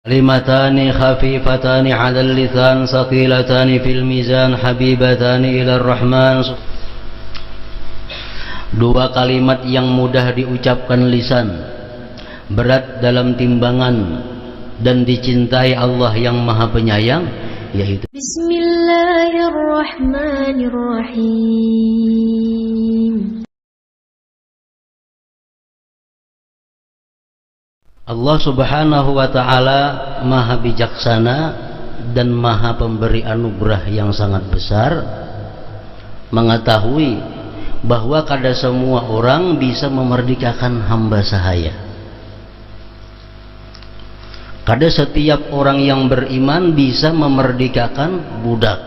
كلمتان خفيفتان على اللسان ثقيلتان في الميزان حبيبتان إلى الرحمن. Dua kalimat yang mudah diucapkan lisan, berat dalam timbangan, dan dicintai Allah yang Maha Penyayang, yaitu Bismillahirrahmanirrahim. Allah Subhanahu wa ta'ala Maha bijaksana dan Maha pemberi anugerah yang sangat besar, mengetahui bahwa kada semua orang bisa memerdekakan hamba sahaya. Kada setiap orang yang beriman bisa memerdekakan budak.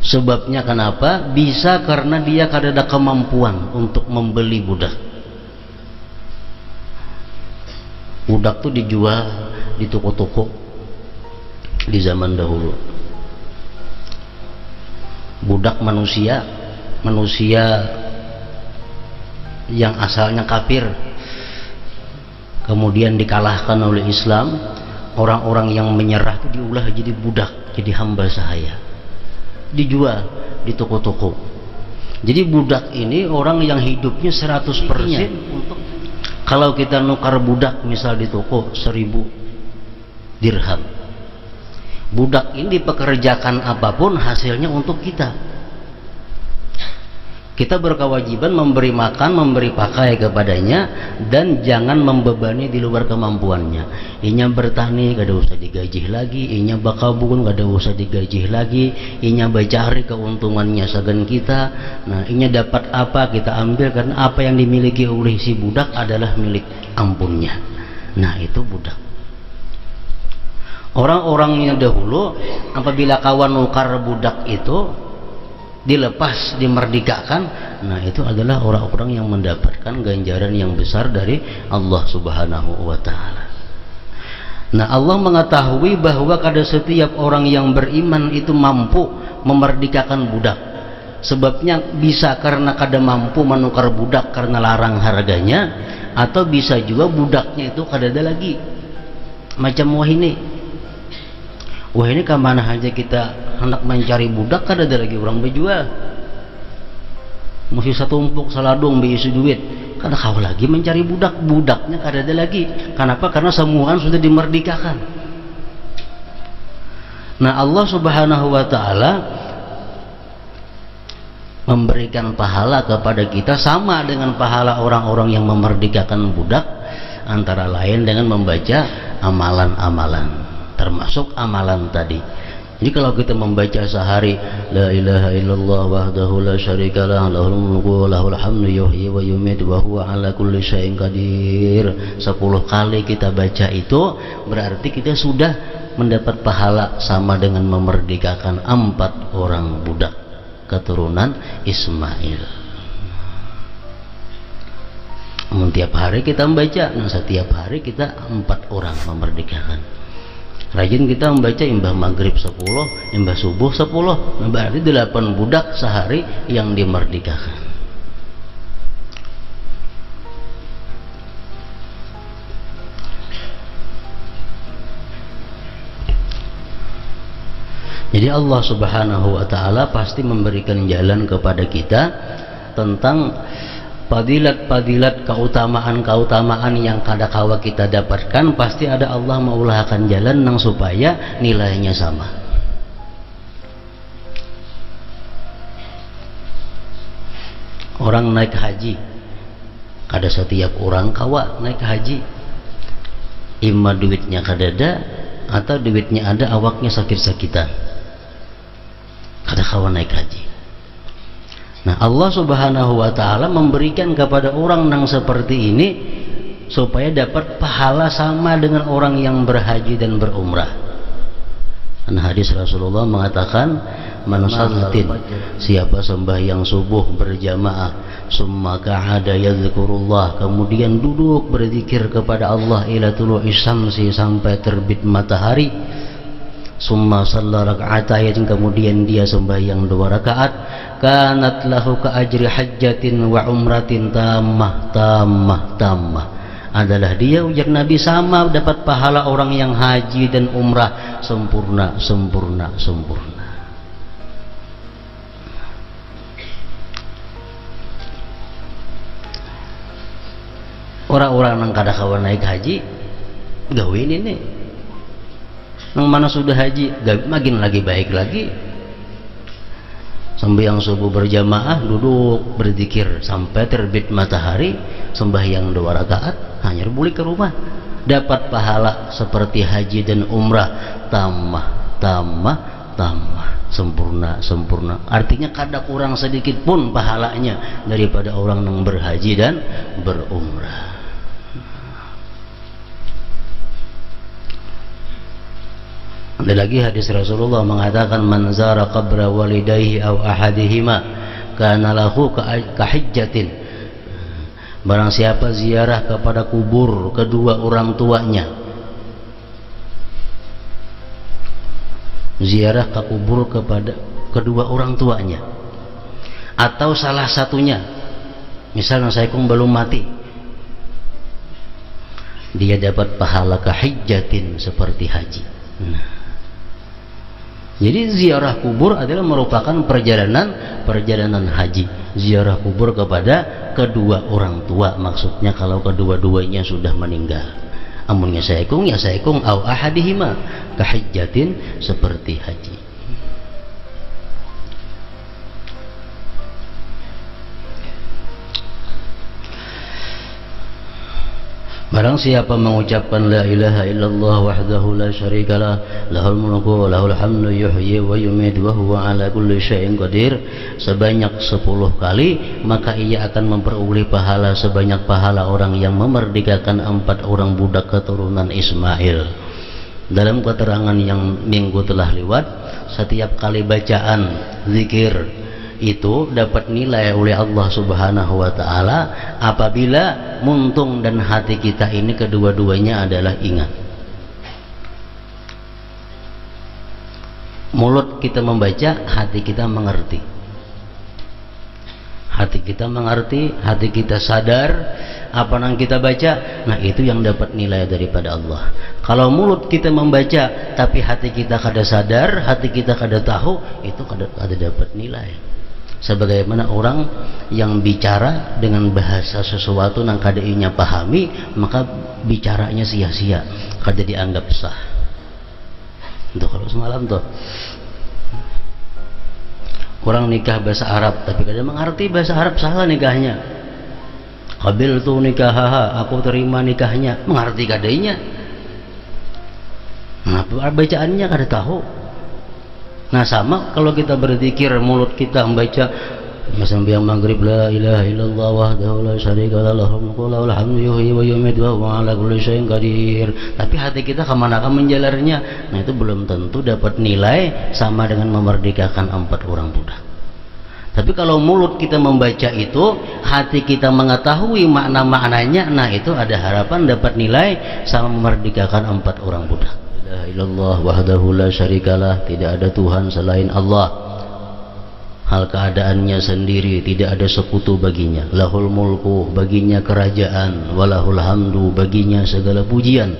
Sebabnya kenapa? Bisa karena dia kada ada kemampuan untuk membeli budak. Budak tuh dijual di toko-toko di zaman dahulu. Budak manusia yang asalnya kafir, kemudian dikalahkan oleh Islam. Orang-orang yang menyerah itu diulah jadi budak, jadi hamba sahaya, dijual di toko-toko. Jadi budak ini orang yang hidupnya 100% untuk. Kalau kita nukar budak misal di toko 1000 dirham, budak ini dipekerjakan apapun hasilnya untuk kita. Kita berkewajiban memberi makan, memberi pakai kepadanya, dan jangan membebani di luar kemampuannya. Inya bertani kada usah digaji lagi, inya bakabun kada usah digaji lagi, inya bacari keuntungannya sagan kita. Nah, inya dapat apa kita ambil, karena apa yang dimiliki oleh si budak adalah milik ampunnya. Nah, itu budak. Orang-orangnya dahulu apabila kawan nukar budak itu dilepas, dimerdekakan, nah itu adalah orang-orang yang mendapatkan ganjaran yang besar dari Allah Subhanahu wa ta'ala. Nah, Allah mengetahui bahwa kada setiap orang yang beriman itu mampu memerdekakan budak. Sebabnya bisa karena kada mampu menukar budak karena larang harganya, atau bisa juga budaknya itu kada ada lagi. Macam wah ini kemana aja kita hendak mencari budak, kada ada lagi orang berjual. Mesti satumpuk saladung berisi duit, kada kau lagi mencari budak, budaknya kada ada lagi. Kenapa? Karena semuaan sudah dimerdekakan. Nah, Allah Subhanahu wa ta'ala memberikan pahala kepada kita sama dengan pahala orang-orang yang memerdekakan budak, antara lain dengan membaca amalan-amalan, termasuk amalan tadi. Jadi kalau kita membaca sehari la ilaha illallah wahdahu la syarikalah lahul mulku wa lahul hamdu yuhyi wa yumiitu wa huwa ala kulli syai'in qadir, 10 kali kita baca itu berarti kita sudah mendapat pahala sama dengan memerdekakan 4 orang budak keturunan Ismail. Tiap hari kita membaca, nah setiap hari kita 4 orang memerdekakan. Rajin kita membaca imbah maghrib 10, imbah subuh 10, berarti 8 budak sehari yang dimerdekakan. Jadi Allah Subhanahu wa ta'ala pasti memberikan jalan kepada kita tentang padilat-padilat, keutamaan-keutamaan yang kadakawa kita dapatkan. Pasti ada Allah maulahkan jalan nang supaya nilainya sama. Orang naik haji, kada setiap orang kawa naik haji. Ima duitnya kada ada, atau duitnya ada awaknya sakit-sakitan, kada kawa naik haji. Nah, Allah Subhanahu wa ta'ala memberikan kepada orang yang seperti ini supaya dapat pahala sama dengan orang yang berhaji dan berumrah. Karena hadis Rasulullah mengatakan, man sallatin, siapa sembahyang subuh berjamaah, summa ka'ada yadhkurullah, kemudian duduk berzikir kepada Allah ila tulu'i syamsi, sampai terbit matahari, summa shalla raka'atayn, kemudian dia sembahyang 2 rakaat, kanat lahu ka ajri hajjatin wa umratin tammah. adalah dia, ujar Nabi, sama dapat pahala orang yang haji dan umrah sempurna. Orang-orang yang kada kawan naik haji gawin ini, yang mana sudah haji makin lagi baik lagi. Sembahyang subuh berjamaah, duduk berzikir sampai terbit matahari, sembahyang 2 rakaat, hanya balik ke rumah, dapat pahala seperti haji dan umrah, tambah sempurna. Artinya kada kurang sedikit pun pahalanya daripada orang yang berhaji dan berumrah. Ada lagi hadis Rasulullah mengatakan, man zara qabra walidayhi aw ahadihima kana lahu kahijjatin. Barang siapa ziarah kepada kubur kedua orang tuanya, ziarah ke kubur kepada kedua orang tuanya atau salah satunya, misalnya saya belum mati, dia dapat pahala kahijjatin seperti haji. Jadi ziarah kubur adalah merupakan perjalanan haji. Ziarah kubur kepada kedua orang tua, maksudnya kalau kedua-duanya sudah meninggal. Amunnya saikung au ahadihima kahijjatin seperti haji. Barang siapa mengucapkan la ilaha illallah wahdahu la syarikalah lahul mulku wa lahul hamdu yuhyi wa yumiitu wa huwa ala kulli syai'in qadir sebanyak 10 kali, maka ia akan memperoleh pahala sebanyak pahala orang yang memerdekakan 4 orang budak keturunan Ismail. Dalam keterangan yang minggu telah lewat, setiap kali bacaan zikir itu dapat nilai oleh Allah Subhanahu wa ta'ala apabila muntung dan hati kita ini kedua-duanya adalah ingat. Mulut kita membaca, hati kita mengerti. Hati kita mengerti, hati kita sadar apa yang kita baca, nah itu yang dapat nilai daripada Allah. Kalau mulut kita membaca tapi hati kita kada sadar, hati kita kada tahu, itu kada dapat nilai. Sebagaimana orang yang bicara dengan bahasa sesuatu yang kada inya pahami, maka bicaranya sia-sia, kada dianggap sah. Itu kalau semalam tuh orang nikah bahasa Arab tapi kada mengerti bahasa Arab, salah nikahnya. Qabil tu nikahaha, aku terima nikahnya, mengerti kadainya. Nah, bacaannya kada tahu. Nah sama kalau kita berzikir, mulut kita membaca sembahyang maghrib la ilaha illallah wahdahu la syarikalah lahul mulku wa lahul hamdu yuhyi wa yumiitu wa huwa ala kulli syai'in qadir, tapi hati kita kemana menjalarnya, nah itu belum tentu dapat nilai sama dengan memerdekakan 4 orang budak. Tapi kalau mulut kita membaca itu, hati kita mengetahui makna-maknanya, nah itu ada harapan dapat nilai sama memerdekakan 4 orang budak. La ilaha illallah wahdahu la syarikalah, tidak ada Tuhan selain Allah, hal keadaannya sendiri, tidak ada sekutu baginya. Lahul mulku, baginya kerajaan, walahul hamdu, baginya segala pujian.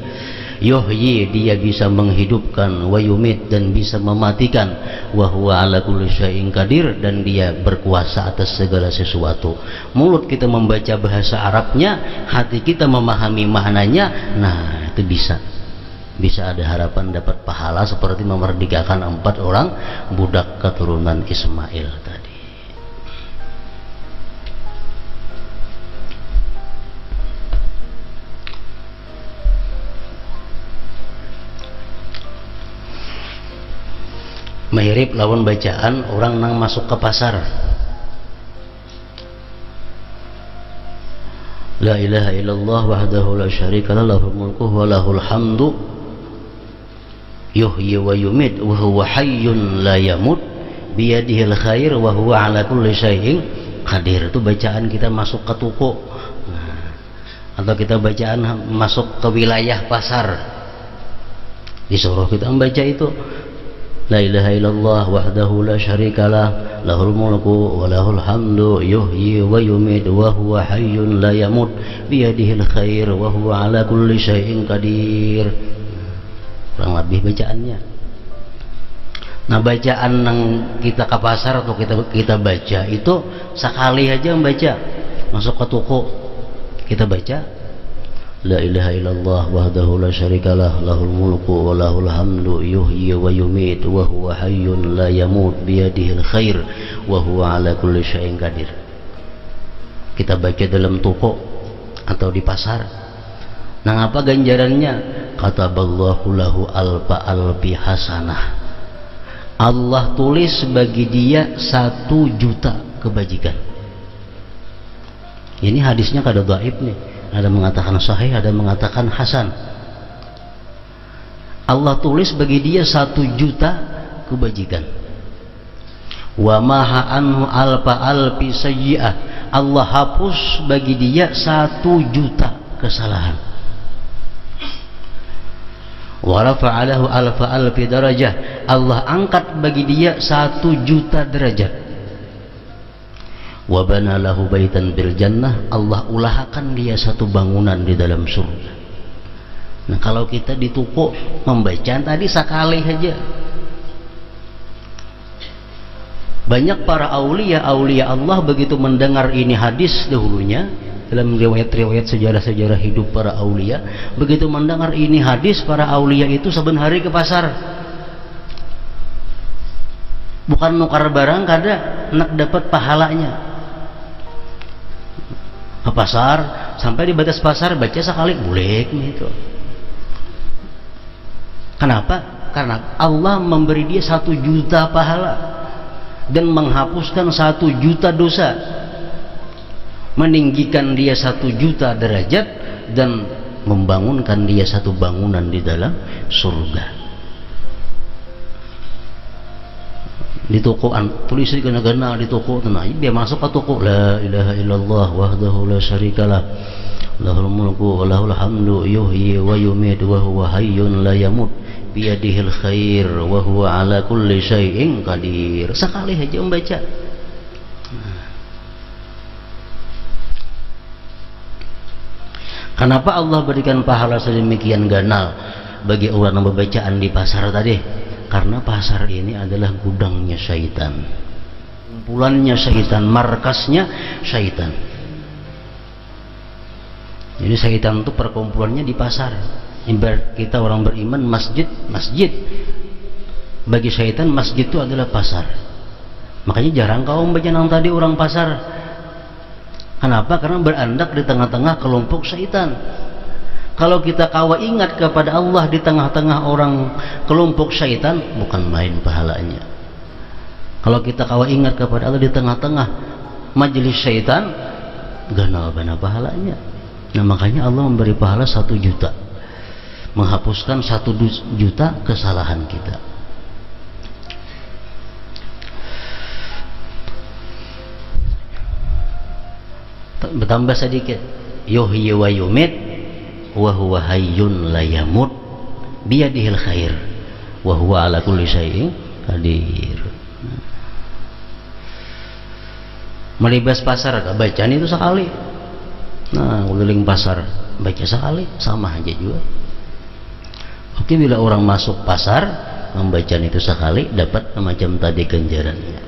Yuhyi, dia bisa menghidupkan, wa yumit, dan bisa mematikan, wa huwa ala kulli syai'in qadir, dan dia berkuasa atas segala sesuatu. Mulut kita membaca bahasa Arabnya, hati kita memahami maknanya, nah itu bisa ada harapan dapat pahala seperti memerdekakan 4 orang budak keturunan Ismail tadi. Mirip lawan bacaan orang nang masuk ke pasar. La ilaha illallah wahdahu la syarikalah lahul mulku wa lahul hamdu yuhyi wa yumit wa huwa hayyun la yamut biyadihil khair wa huwa ala kulli syai'in qadir. Itu bacaan kita masuk ke toko, atau kita bacaan masuk ke wilayah pasar, disuruh kita membaca itu. La ilaha illallah wahdahu la syarikalah lahul mulku wa lahul hamdu yuhyi wa yumiitu wa huwa hayyun la yamut biyadihil khair wa huwa ala kulli syai'in qadir. Kurang lebih bacaannya. Nah, bacaan yang kita ke pasar atau kita baca itu sekali aja membaca, masuk ke toko kita baca La ilaha illallah wahdahu la syarikalah lahul mulku wa lahul hamdu yuhyi wa yumiitu wa huwa hayyun la yamut biyadihil khair wa huwa ala kulli syai'in qadir. Kita baca dalam toko atau di pasar. Nah, apa ganjarannya? Kataballahu lahu alfi hasanah. Allah tulis bagi dia 1 juta kebajikan. Ini hadisnya kada dhaif nih. Ada mengatakan sahih, ada mengatakan hasan. Allah tulis bagi dia 1 juta kebajikan. Wa maha anhu alfi sayyi'ah. Allah hapus bagi dia 1 juta kesalahan. Wa rafa'alahu alfi darajah. Allah angkat bagi dia 1 juta derajat. Wa bana lahu baitan bil jannah. Allah ulahkan dia 1 bangunan di dalam surga. Nah, kalau kita di toko membaca tadi sekali saja. Banyak para aulia Allah begitu mendengar ini hadis dahulunya dalam riwayat-riwayat sejarah-sejarah hidup para aulia, begitu mendengar ini hadis para aulia itu saben hari ke pasar. Bukan nukar barang kada, nak dapat pahalanya. Ke pasar sampai di batas pasar baca sekali boleh gitu. Kenapa? Karena Allah memberi dia 1 juta pahala dan menghapuskan 1 juta dosa, meninggikan dia 1 juta derajat dan membangunkan dia 1 bangunan di dalam surga. Di toko tulis di gana-gana di toko tenang dia masuk ke toko la ilaha illallah wahdahu la syarikalah lahul mulku wa lahul hamdu yuhyi wa yumiitu wa huwa hayyun la yamut biyadihil khair wa huwa ala kulli syai'in qadir. Sekali aja membaca. Kenapa Allah berikan pahala sedemikian ganal bagi orang yang membacaan di pasar tadi? Karena pasar ini adalah gudangnya syaitan, kumpulannya syaitan, markasnya syaitan. Jadi syaitan itu perkumpulannya di pasar. Ibarat kita orang beriman masjid. Bagi syaitan masjid itu adalah pasar. Makanya jarang kau membaca yang tadi orang pasar. Kenapa? Karena berandak di tengah-tengah kelompok syaitan. Kalau kita kawa ingat kepada Allah di tengah-tengah orang kelompok syaitan, bukan main pahalanya. Kalau kita kawa ingat kepada Allah di tengah-tengah majelis syaitan, ganal bana pahalanya. Nah, makanya Allah memberi pahala 1 juta, menghapuskan 1 juta kesalahan kita. Bertambah sedikit, yuhyi wa yumiit wa huwa hayyun la yamut biyadihil khair wa huwa ala kulli syai'in qadir. Melibas pasar bacaan itu sekali. Nah, keliling pasar baca sekali sama aja juga. Oke, bila orang masuk pasar membacaan itu sekali dapat macam tadi ganjarannya.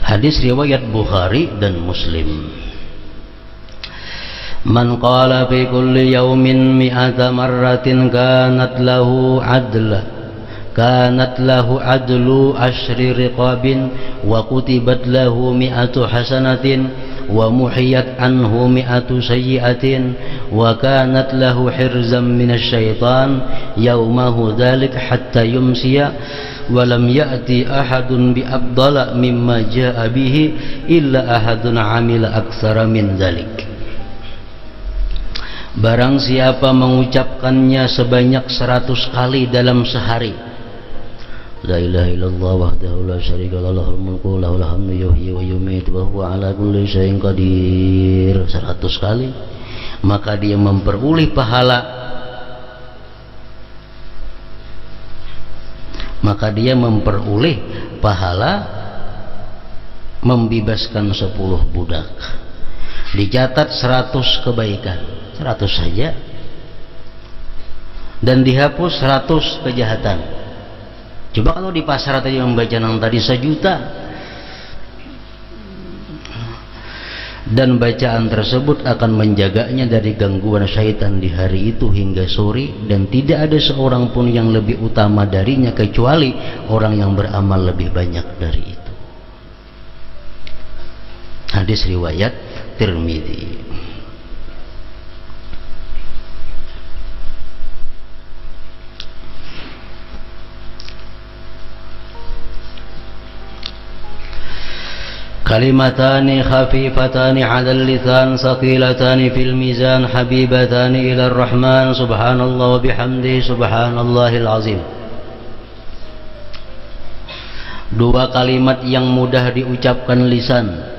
Hadis riwayat Bukhari dan Muslim. Man qala fi kulli yawmin mi'ata marratin kanat lahu adlu ashri riqabin wa kutibat lahu mi'atu hasanatin wa muhiyat anhu mi'atu sayyi'atin wa kanat lahu hirzan minasy syaitan yaumahu dhalik hatta yumsiya wa lam ya'ti ahadun bi afdala mimma jaa'a bihi illa ahadun 'amila aktsara min dhalik. Barang siapa mengucapkannya sebanyak 100 kali dalam sehari, la ilaha illallah wahdahu la syarikalah lahul mulku wa lahul hamdu yuhyi wa yumiitu wa huwa ala kulli syai'in qadir 100 kali, maka dia memperoleh pahala maka dia memperoleh pahala membebaskan 10 budak. Dicatat 100 kebaikan, 100 saja, dan dihapus 100 kejahatan. Coba kalau di pasar tadi membaca yang tadi 1 juta, dan bacaan tersebut akan menjaganya dari gangguan syaitan di hari itu hingga sore, dan tidak ada seorang pun yang lebih utama darinya kecuali orang yang beramal lebih banyak dari itu. Hadis riwayat Tirmidzi. Kalimatani khafifatani 'alal lisan saqilatani fil mizan habibatani ila ar-rahman subhanallah wa bihamdihi subhanallahil azim. Dua kalimat yang mudah diucapkan lisan,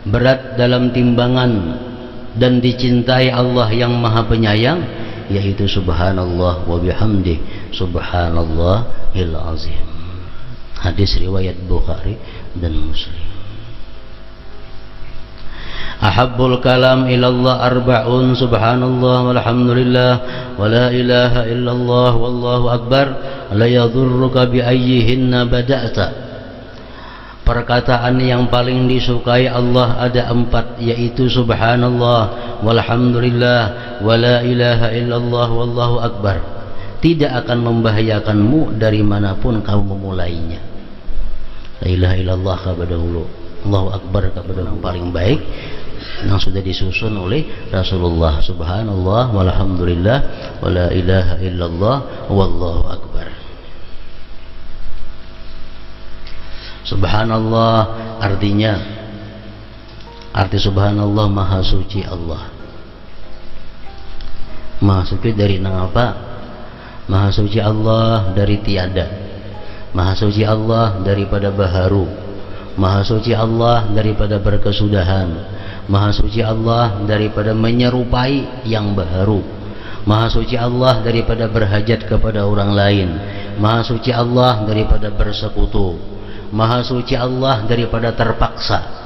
berat dalam timbangan, dan dicintai Allah yang Maha Penyayang, yaitu subhanallah wa bihamdihi subhanallahil azim. Hadis riwayat Bukhari dan Muslim. Ahabbul kalam ilallah arba'un subhanallah walhamdulillah wa la ilaha illallah wallahu akbar la yadhurruka bi ayyihinna bada'ta. Perkataan yang paling disukai Allah ada 4, yaitu subhanallah walhamdulillah wa la ilaha illallah wallahu akbar. Tidak akan membahayakanmu dari manapun kamu memulainya. La ilaha illallah kabar dahulu, Allahu akbar kabar yang paling baik yang sudah disusun oleh Rasulullah. Subhanallah walhamdulillah wa la ilaha illallah wallahu akbar. Subhanallah artinya, arti subhanallah maha suci Allah. Maha suci dari apa? Maha suci Allah dari tiada. Maha suci Allah daripada baharu. Maha suci Allah daripada berkesudahan. Maha suci Allah daripada menyerupai yang baharu. Maha suci Allah daripada berhajat kepada orang lain. Maha suci Allah daripada bersekutu. Maha suci Allah daripada terpaksa.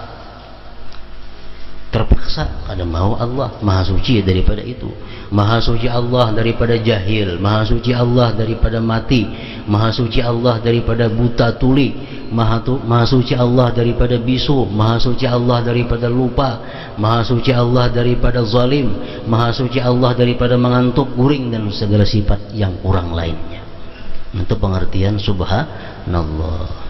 Terpaksa kada mau Allah, maha suci daripada itu. Maha suci Allah daripada jahil. Maha suci Allah daripada mati. Maha suci Allah daripada buta tuli. Maha suci Allah daripada bisu. Maha suci Allah daripada lupa. Maha suci Allah daripada zalim. Maha suci Allah daripada mengantuk, guring, dan segala sifat yang kurang lainnya. Itu pengertian subhanallah.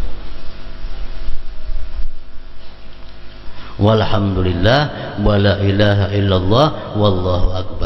Walhamdulillah wa la ilaha illallah wallahu akbar.